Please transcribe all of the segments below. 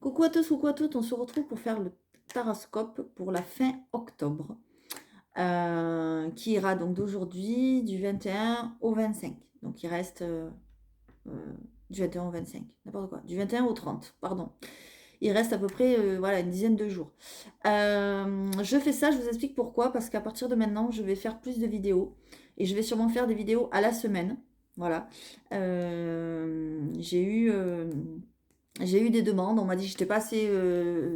Coucou à tous, coucou à toutes, on se retrouve pour faire le taroscope pour la fin octobre, qui ira donc d'aujourd'hui du 21 au 25. Donc il reste du 21 au 25, n'importe quoi, du 21 au 30, pardon. Il reste à peu près voilà, une dizaine de jours. Je fais ça, je vous explique pourquoi, parce qu'à partir de maintenant, je vais faire plus de vidéos et je vais sûrement faire des vidéos à la semaine. Voilà. J'ai eu des demandes, on m'a dit que j'étais pas assez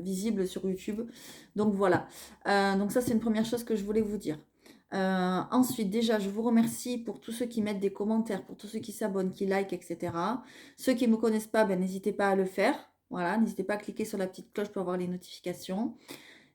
visible sur YouTube. Donc voilà. Donc ça, c'est une première chose que je voulais vous dire. Ensuite, déjà, je vous remercie pour tous ceux qui mettent des commentaires, pour tous ceux qui s'abonnent, qui likent, etc. Ceux qui ne me connaissent pas, ben, n'hésitez pas à le faire. Voilà, n'hésitez pas à cliquer sur la petite cloche pour avoir les notifications.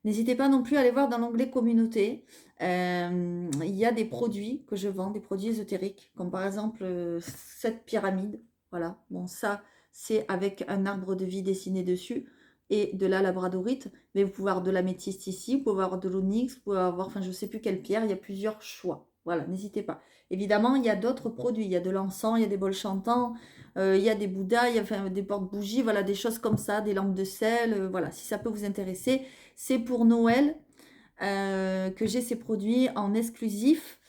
N'hésitez pas non plus à aller voir dans l'onglet communauté. Il y a des produits que je vends, des produits ésotériques, comme par exemple cette pyramide. Voilà, bon ça c'est avec un arbre de vie dessiné dessus et de la labradorite. Mais vous pouvez avoir de l'améthyste ici, vous pouvez avoir de l'onyx, vous pouvez avoir, enfin je ne sais plus quelle pierre, il y a plusieurs choix. Voilà, n'hésitez pas. Évidemment, il y a d'autres produits. Il y a de l'encens, il y a des bols chantants, il y a des bouddhas, il y a enfin, des porte-bougies, voilà, des choses comme ça, des lampes de sel. Voilà, si ça peut vous intéresser. C'est pour Noël que j'ai ces produits en exclusif.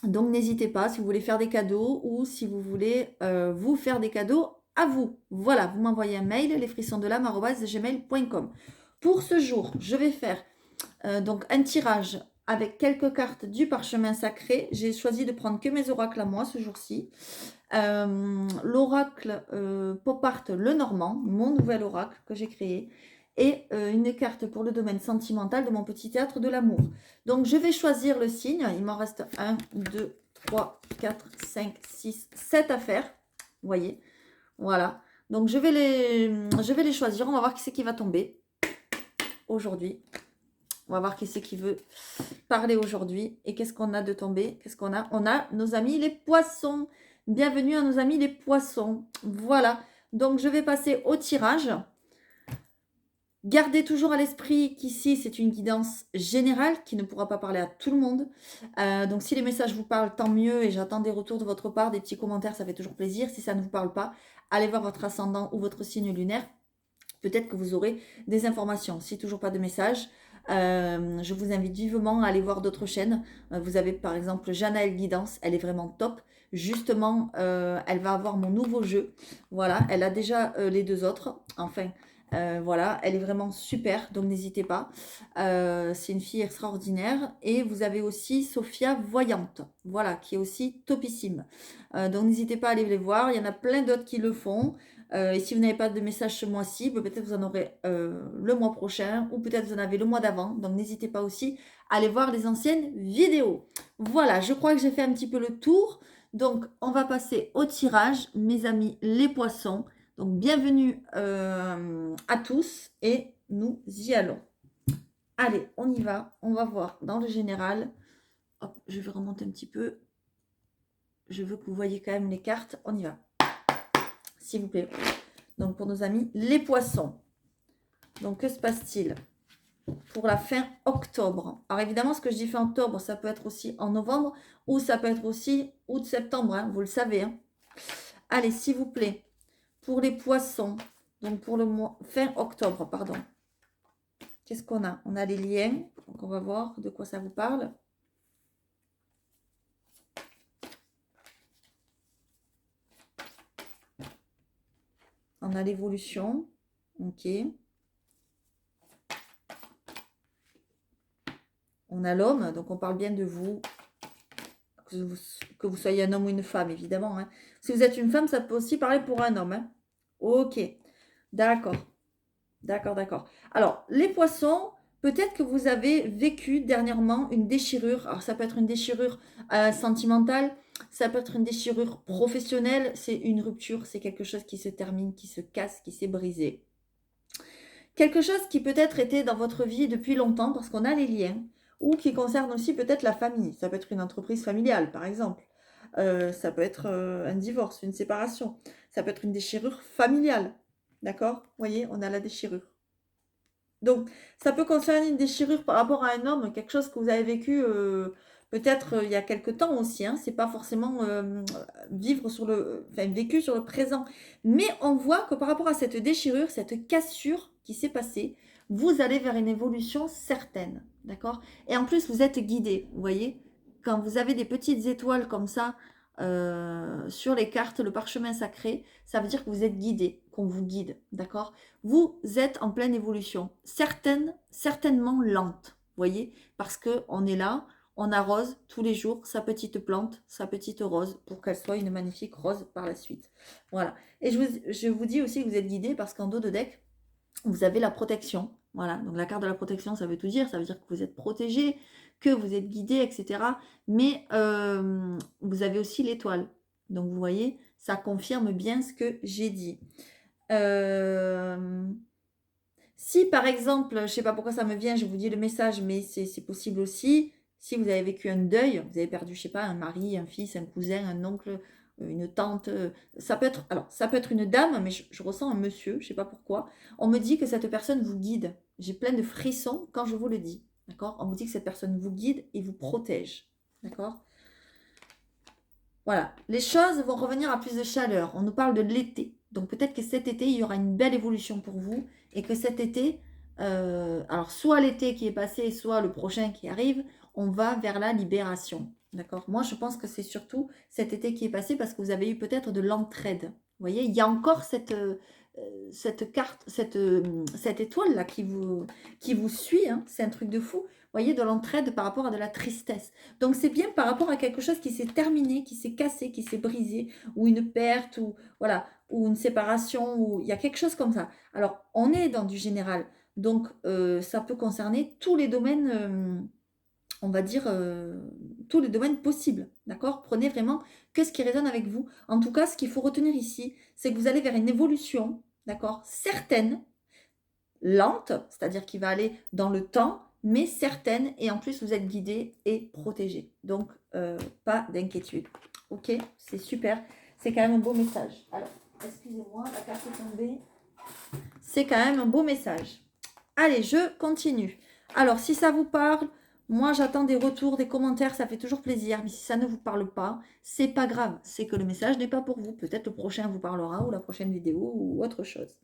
Donc n'hésitez pas si vous voulez faire des cadeaux ou si vous voulez vous faire des cadeaux à vous. Voilà, vous m'envoyez un mail, lesfrissonsdelame@gmail.com. Pour ce jour, je vais faire donc un tirage avec quelques cartes du parchemin sacré. J'ai choisi de prendre que mes oracles à moi ce jour-ci. L'oracle Pop Art Le Normand, mon nouvel oracle que j'ai créé, et une carte pour le domaine sentimental de mon petit théâtre de l'amour. Donc je vais choisir le signe. Il m'en reste 1, 2, 3, 4, 5, 6, 7 à faire. Vous voyez, voilà. Donc je vais les choisir. On va voir qui c'est qui va tomber aujourd'hui. On va voir qui c'est qui veut parler aujourd'hui. Et qu'est-ce qu'on a de tomber? Qu'est-ce qu'on a? On a nos amis les poissons. Bienvenue à nos amis les poissons. Voilà. Donc, je vais passer au tirage. Gardez toujours à l'esprit qu'ici, c'est une guidance générale qui ne pourra pas parler à tout le monde. Donc, si les messages vous parlent, tant mieux. Et j'attends des retours de votre part, des petits commentaires, ça fait toujours plaisir. Si ça ne vous parle pas, allez voir votre ascendant ou votre signe lunaire. Peut-être que vous aurez des informations. Si toujours pas de message, je vous invite vivement à aller voir d'autres chaînes. Vous avez par exemple Janaël Guidance, elle est vraiment top. Justement, elle va avoir mon nouveau jeu. Voilà, elle a déjà les deux autres. Enfin, voilà, elle est vraiment super, donc n'hésitez pas. C'est une fille extraordinaire. Et vous avez aussi Sophia Voyante, voilà, qui est aussi topissime. Donc n'hésitez pas à aller les voir. Il y en a plein d'autres qui le font. Et si vous n'avez pas de message ce mois-ci, peut-être vous en aurez le mois prochain ou peut-être vous en avez le mois d'avant. Donc n'hésitez pas aussi à aller voir les anciennes vidéos. Voilà, je crois que j'ai fait un petit peu le tour. Donc on va passer au tirage, mes amis les poissons. Donc bienvenue à tous et nous y allons. Allez, on y va. On va voir dans le général. Hop, je vais remonter un petit peu. Je veux que vous voyez quand même les cartes. On y va. S'il vous plaît. Donc pour nos amis les poissons. Donc que se passe-t-il pour la fin octobre? Alors évidemment, ce que je dis fin octobre, ça peut être aussi en novembre ou ça peut être aussi août-septembre, hein, vous le savez. Hein. Allez, s'il vous plaît, pour les poissons, donc pour le mois fin octobre, pardon. Qu'est-ce qu'on a? On a les liens, donc on va voir de quoi ça vous parle. On a l'évolution, ok. On a l'homme, donc on parle bien de vous, que vous soyez un homme ou une femme, évidemment. Hein. Si vous êtes une femme, ça peut aussi parler pour un homme. Hein. Ok, d'accord. D'accord, d'accord. Alors, les poissons, peut-être que vous avez vécu dernièrement une déchirure. Alors, ça peut être une déchirure sentimentale, ça peut être une déchirure professionnelle, c'est une rupture, c'est quelque chose qui se termine, qui se casse, qui s'est brisé. Quelque chose qui peut-être était dans votre vie depuis longtemps parce qu'on a les liens, ou qui concerne aussi peut-être la famille. Ça peut être une entreprise familiale, par exemple. Ça peut être un divorce, une séparation. Ça peut être une déchirure familiale. D'accord? Vous voyez, on a la déchirure. Donc, ça peut concerner une déchirure par rapport à un homme, quelque chose que vous avez vécu peut-être il y a quelque temps aussi, hein, c'est pas forcément vivre sur enfin, vécu sur le présent. Mais on voit que par rapport à cette déchirure, cette cassure qui s'est passée, vous allez vers une évolution certaine, d'accord? Et en plus, vous êtes guidé, vous voyez? Quand vous avez des petites étoiles comme ça sur les cartes, le parchemin sacré, ça veut dire que vous êtes guidé, qu'on vous guide, d'accord? Vous êtes en pleine évolution, certainement lente, vous voyez? Parce qu'on est là, on arrose tous les jours sa petite plante, sa petite rose, pour qu'elle soit une magnifique rose par la suite. Voilà. Et je vous dis aussi que vous êtes guidé parce qu'en dos de deck, vous avez la protection. Voilà, donc la carte de la protection, ça veut tout dire. Ça veut dire que vous êtes protégé, que vous êtes guidé, etc. Mais vous avez aussi l'étoile. Donc vous voyez, ça confirme bien ce que j'ai dit. Si par exemple, je ne sais pas pourquoi ça me vient, je vous dis le message, mais c'est possible aussi. Si vous avez vécu un deuil, vous avez perdu, je ne sais pas, un mari, un fils, un cousin, un oncle, une tante, ça peut être, alors ça peut être une dame, mais je ressens un monsieur, je ne sais pas pourquoi. On me dit que cette personne vous guide. J'ai plein de frissons quand je vous le dis, d'accord? On vous dit que cette personne vous guide et vous protège, d'accord? Voilà, les choses vont revenir à plus de chaleur. On nous parle de l'été. Donc peut-être que cet été, il y aura une belle évolution pour vous. Et que cet été, alors soit l'été qui est passé, soit le prochain qui arrive, on va vers la libération. D'accord? Moi, je pense que c'est surtout cet été qui est passé parce que vous avez eu peut-être de l'entraide. Vous voyez, il y a encore cette carte, cette étoile-là qui vous suit. Hein. C'est un truc de fou. Vous voyez, de l'entraide par rapport à de la tristesse. Donc c'est bien par rapport à quelque chose qui s'est terminé, qui s'est cassé, qui s'est brisé, ou une perte, ou voilà, ou une séparation, ou il y a quelque chose comme ça. Alors on est dans du général, donc ça peut concerner tous les domaines, on va dire tous les domaines possibles, d'accord? Prenez vraiment que ce qui résonne avec vous. En tout cas, ce qu'il faut retenir ici, c'est que vous allez vers une évolution, d'accord? Certaine, lente, c'est-à-dire qui va aller dans le temps, mais certaine, et en plus vous êtes guidé et protégé. Donc, pas d'inquiétude. Ok, c'est super. C'est quand même un beau message. Alors, excusez-moi, la carte est tombée. C'est quand même un beau message. Allez, je continue. Alors, si ça vous parle, moi j'attends des retours, des commentaires, ça fait toujours plaisir. Mais si ça ne vous parle pas, c'est pas grave. C'est que le message n'est pas pour vous. Peut-être le prochain vous parlera, ou la prochaine vidéo, ou autre chose.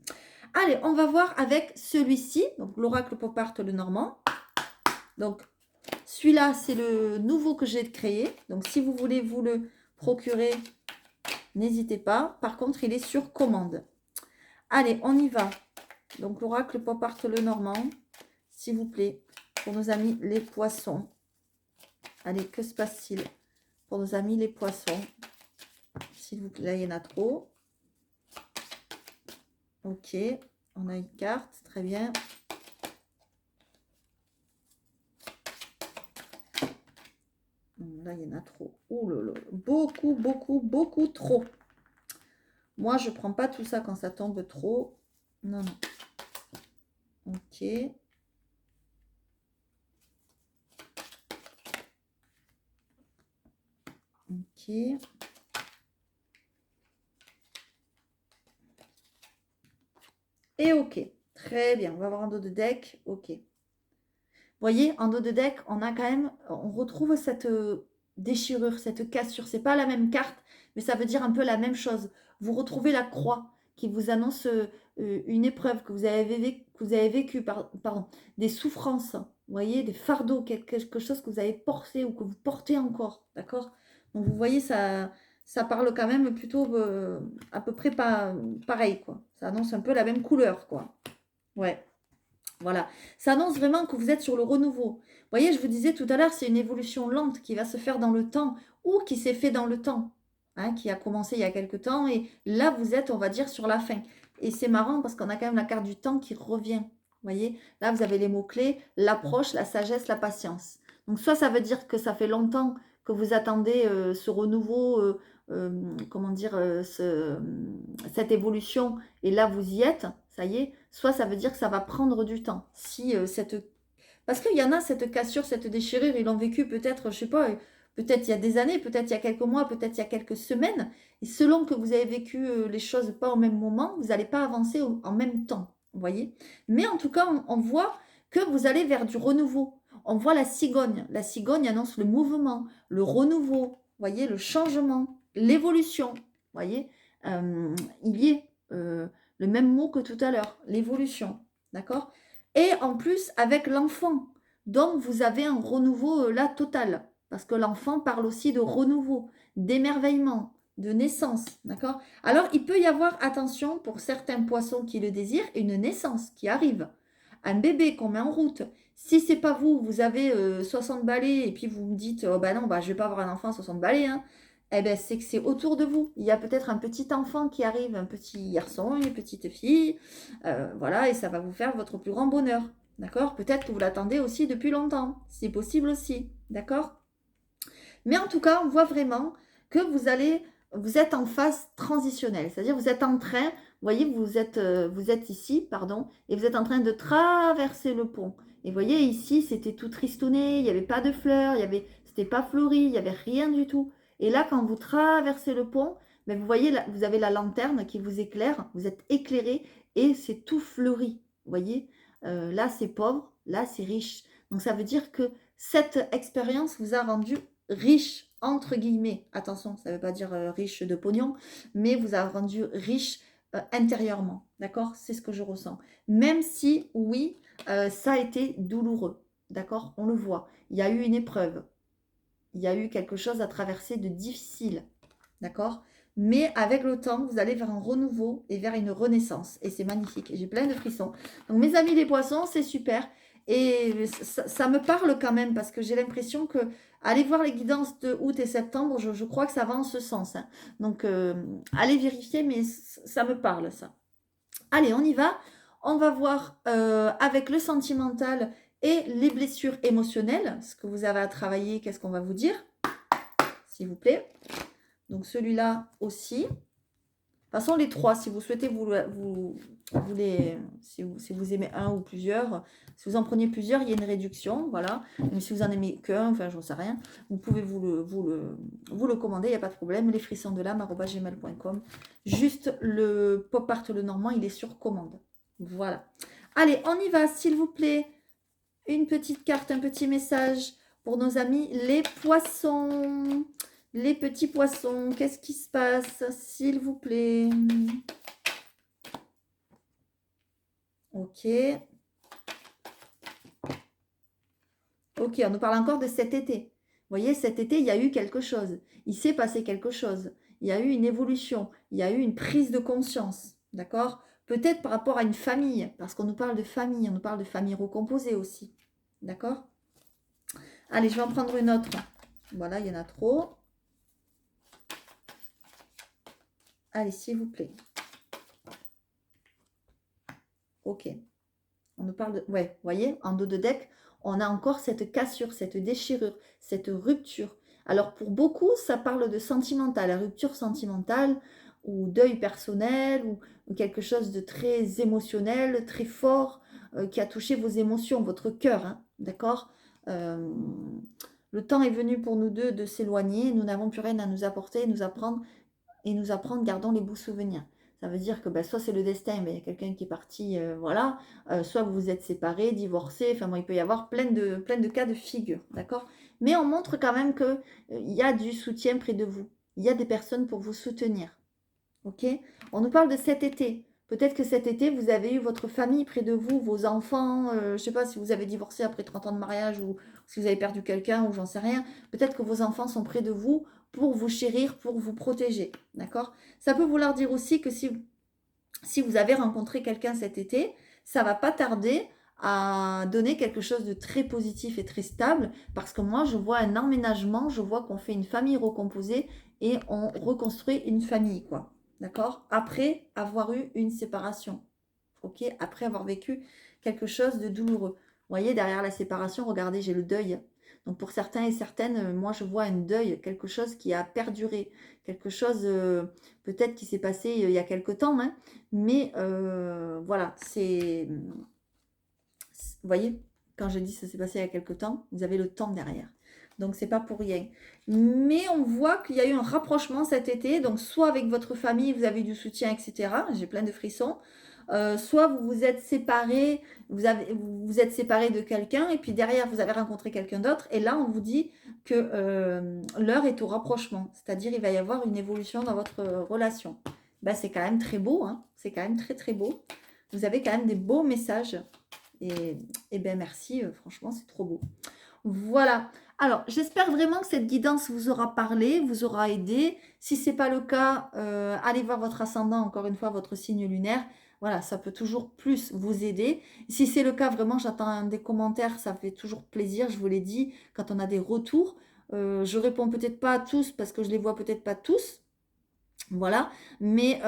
Allez, on va voir avec celui-ci, donc l'oracle pop art le normand. Donc, celui-là, c'est le nouveau que j'ai créé. Donc, si vous voulez vous le procurer, n'hésitez pas. Par contre, il est sur commande. Allez, on y va. Donc, l'oracle pop art le normand, s'il vous plaît, pour nos amis les poissons. Allez, que se passe-t-il pour nos amis les poissons? S'il vous plaît, là, il y en a trop. Ok, on a une carte, très bien. Là, il y en a trop. Oh là là, beaucoup trop. Moi, je ne prends pas tout ça quand ça tombe trop. Non, non. Ok. Ok. Et ok. Très bien. On va voir en dos de deck. Ok. Vous voyez, en dos de deck, on a quand même, on retrouve cette déchirure, cette cassure. C'est pas la même carte, mais ça veut dire un peu la même chose. Vous retrouvez la croix qui vous annonce une épreuve que vous avez vécu, pardon, des souffrances, vous voyez, des fardeaux, quelque chose que vous avez porté ou que vous portez encore, d'accord? Donc vous voyez, ça parle quand même plutôt à peu près pas pareil, quoi. Ça annonce un peu la même couleur, quoi. Ouais. Voilà, ça annonce vraiment que vous êtes sur le renouveau. Vous voyez, je vous disais tout à l'heure, c'est une évolution lente qui va se faire dans le temps ou qui s'est fait dans le temps, hein, qui a commencé il y a quelque temps et là, vous êtes, on va dire, sur la fin. Et c'est marrant parce qu'on a quand même la carte du temps qui revient. Vous voyez, là, vous avez les mots-clés, l'approche, la sagesse, la patience. Donc, soit ça veut dire que ça fait longtemps que vous attendez ce renouveau, comment dire, cette évolution, et là, vous y êtes, ça y est, soit ça veut dire que ça va prendre du temps. Si Parce qu'il y en a, cette cassure, cette déchirure, ils l'ont vécu peut-être, je sais pas, peut-être il y a des années, peut-être il y a quelques mois, peut-être il y a quelques semaines. Et selon que vous avez vécu les choses pas au même moment, vous n'allez pas avancer en même temps, vous voyez. Mais en tout cas, on voit que vous allez vers du renouveau. On voit la cigogne. La cigogne annonce le mouvement, le renouveau, voyez, le changement, l'évolution. Voyez, il y est le même mot que tout à l'heure, l'évolution. D'accord? Et en plus, avec l'enfant. Donc, vous avez un renouveau là total. Parce que l'enfant parle aussi de renouveau, d'émerveillement, de naissance. D'accord? Alors, il peut y avoir, attention, pour certains poissons qui le désirent, une naissance qui arrive. Un bébé qu'on met en route. Si c'est pas vous, vous avez 60 balais et puis vous me dites, oh bah non, bah, je vais pas avoir un enfant à 60 balais, hein. Eh ben, c'est que c'est autour de vous. Il y a peut-être un petit enfant qui arrive, un petit garçon, une petite fille. Voilà, et ça va vous faire votre plus grand bonheur. D'accord? Peut-être que vous l'attendez aussi depuis longtemps. C'est possible aussi. D'accord? Mais en tout cas, on voit vraiment que vous êtes en phase transitionnelle. C'est-à-dire, vous êtes en train, vous voyez, vous êtes ici, pardon, et vous êtes en train de traverser le pont. Et vous voyez, ici, c'était tout tristouné, il n'y avait pas de fleurs, c'était pas fleuri, il n'y avait rien du tout. Et là, quand vous traversez le pont, ben, vous voyez, vous avez la lanterne qui vous éclaire, vous êtes éclairé et c'est tout fleuri. Vous voyez, là, c'est pauvre, là, c'est riche. Donc, ça veut dire que cette expérience vous a rendu riche, entre guillemets. Attention, ça ne veut pas dire riche de pognon, mais vous a rendu riche intérieurement. D'accord? C'est ce que je ressens. Même si, oui, ça a été douloureux. D'accord? On le voit. Il y a eu une épreuve. Il y a eu quelque chose à traverser de difficile. D'accord? Mais avec le temps, vous allez vers un renouveau et vers une renaissance. Et c'est magnifique. J'ai plein de frissons. Donc, mes amis les poissons, c'est super. Et ça me parle quand même parce que j'ai l'impression que aller voir les guidances de août et septembre, je crois que ça va en ce sens. Hein. Donc, allez vérifier, mais ça me parle, ça. Allez, on y va. On va voir avec le sentimental et les blessures émotionnelles, ce que vous avez à travailler, qu'est-ce qu'on va vous dire, s'il vous plaît. Donc, celui-là aussi. De toute façon, les trois, si vous souhaitez, si vous aimez un ou plusieurs, si vous en prenez plusieurs, il y a une réduction, voilà. Mais si vous en aimez qu'un, enfin, j'en sais rien, vous pouvez vous le commander, il n'y a pas de problème. Les frissons de l'âme, @gmail.com. Juste le pop art le normand, il est sur commande. Voilà. Allez, on y va, s'il vous plaît. Une petite carte, un petit message pour nos amis les poissons. Les petits poissons, qu'est-ce qui se passe, s'il vous plaît? Ok. Ok, on nous parle encore de cet été. Vous voyez, cet été, il y a eu quelque chose. Il s'est passé quelque chose. Il y a eu une évolution. Il y a eu une prise de conscience. D'accord? Peut-être par rapport à une famille, parce qu'on nous parle de famille. On nous parle de famille recomposée aussi. D'accord? Allez, je vais en prendre une autre. Voilà, il y en a trop. Allez, s'il vous plaît. Ok. On nous parle de... Ouais, vous voyez, en dos de deck, on a encore cette cassure, cette déchirure, cette rupture. Alors, pour beaucoup, ça parle de sentimental, la rupture sentimentale ou deuil personnel ou quelque chose de très émotionnel, très fort, qui a touché vos émotions, votre cœur, hein, d'accord? Le temps est venu pour nous deux de s'éloigner. Nous n'avons plus rien à nous apporter, nous apprendre, gardons les beaux souvenirs. Ça veut dire que soit c'est le destin, mais il y a quelqu'un qui est parti, voilà. Soit vous vous êtes séparés, divorcés, enfin bon, il peut y avoir plein de cas de figure, d'accord? Mais on montre quand même qu'il y a du soutien près de vous. Il y a des personnes pour vous soutenir, ok? On nous parle de cet été. Peut-être que cet été, vous avez eu votre famille près de vous, vos enfants, je ne sais pas si vous avez divorcé après 30 ans de mariage ou si vous avez perdu quelqu'un ou j'en sais rien. Peut-être que vos enfants sont près de vous pour vous chérir, pour vous protéger, d'accord? Ça peut vouloir dire aussi que si vous avez rencontré quelqu'un cet été, ça va pas tarder à donner quelque chose de très positif et très stable parce que moi, je vois un emménagement, je vois qu'on fait une famille recomposée et on reconstruit une famille, quoi. D'accord? Après avoir eu une séparation. Ok? Après avoir vécu quelque chose de douloureux. Vous voyez, derrière la séparation, regardez, j'ai le deuil. Donc pour certains et certaines, moi je vois un deuil, quelque chose qui a perduré, quelque chose peut-être qui s'est passé il y a quelque temps, hein, mais voilà, vous voyez, quand je dis ça s'est passé il y a quelque temps, vous avez le temps derrière. Donc c'est pas pour rien. Mais on voit qu'il y a eu un rapprochement cet été, donc soit avec votre famille, vous avez du soutien, etc. J'ai plein de frissons. soit vous vous êtes séparés, vous vous êtes séparés de quelqu'un et puis derrière vous avez rencontré quelqu'un d'autre et là on vous dit que l'heure est au rapprochement, c'est-à-dire il va y avoir une évolution dans votre relation. Ben, c'est quand même très beau, hein, c'est quand même très très beau. Vous avez quand même des beaux messages et ben merci, franchement c'est trop beau. Voilà. Alors, j'espère vraiment que cette guidance vous aura parlé, vous aura aidé. Si ce n'est pas le cas, allez voir votre ascendant, encore une fois, votre signe lunaire. Voilà, ça peut toujours plus vous aider. Si c'est le cas, vraiment, j'attends des commentaires, ça fait toujours plaisir, je vous l'ai dit, quand on a des retours. Je réponds peut-être pas à tous parce que je les vois peut-être pas tous. Voilà, mais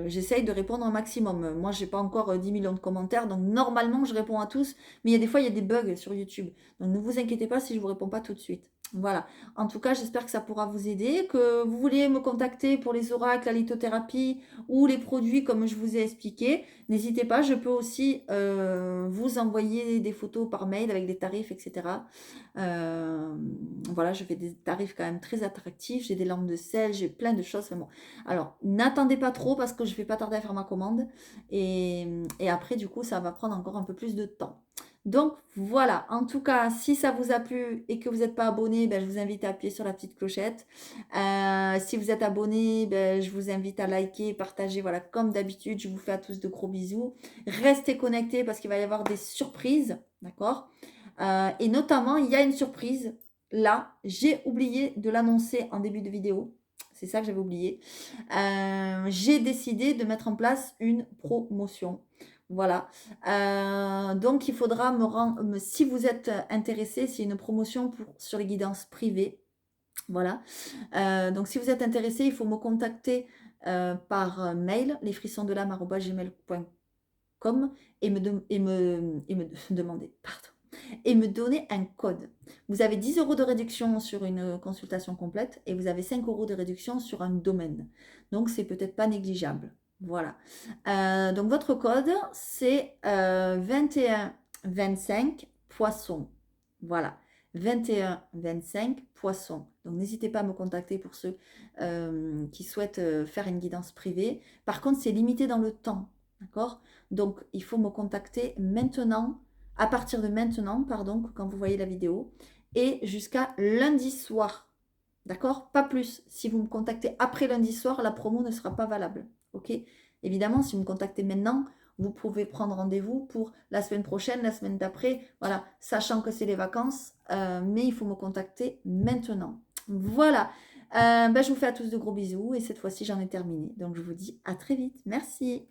j'essaye de répondre un maximum. Moi, j'ai pas encore 10 millions de commentaires, donc normalement, je réponds à tous. Mais il y a des fois, il y a des bugs sur YouTube. Donc ne vous inquiétez pas si je vous réponds pas tout de suite. Voilà. En tout cas, j'espère que ça pourra vous aider, que vous voulez me contacter pour les oracles, la lithothérapie ou les produits comme je vous ai expliqué. N'hésitez pas, je peux aussi vous envoyer des photos par mail avec des tarifs, etc. Euh, voilà, je fais des tarifs quand même très attractifs. J'ai des lampes de sel, j'ai plein de choses. Enfin bon. Alors, n'attendez pas trop parce que je ne vais pas tarder à faire ma commande. Et après, du coup, ça va prendre encore un peu plus de temps. Donc voilà, en tout cas, si ça vous a plu et que vous n'êtes pas abonné, ben, je vous invite à appuyer sur la petite clochette. Si vous êtes abonné, ben, je vous invite à liker, partager. Voilà, comme d'habitude, je vous fais à tous de gros bisous. Restez connectés parce qu'il va y avoir des surprises, d'accord? Et notamment, il y a une surprise. Là, j'ai oublié de l'annoncer en début de vidéo. C'est ça que j'avais oublié. J'ai décidé de mettre en place une promotion. Voilà. Donc, il faudra si vous êtes intéressé, c'est une promotion sur les guidances privées. Voilà. Donc, si vous êtes intéressé, il faut me contacter par mail, lesfrissonsdelame@gmail.com et me demander, pardon, et me donner un code. Vous avez 10 € de réduction sur une consultation complète et vous avez 5 € de réduction sur un domaine. Donc, c'est peut-être pas négligeable. Voilà. Donc, votre code, c'est 2125 poisson. Voilà. 2125 poisson. Donc, n'hésitez pas à me contacter pour ceux qui souhaitent faire une guidance privée. Par contre, c'est limité dans le temps. D'accord? Donc, il faut me contacter maintenant, à partir de maintenant, pardon, quand vous voyez la vidéo, et jusqu'à lundi soir. D'accord? Pas plus. Si vous me contactez après lundi soir, la promo ne sera pas valable. Ok? Évidemment, si vous me contactez maintenant, vous pouvez prendre rendez-vous pour la semaine prochaine, la semaine d'après, voilà, sachant que c'est les vacances, mais il faut me contacter maintenant. Voilà. Je vous fais à tous de gros bisous et cette fois-ci, j'en ai terminé. Donc, je vous dis à très vite. Merci.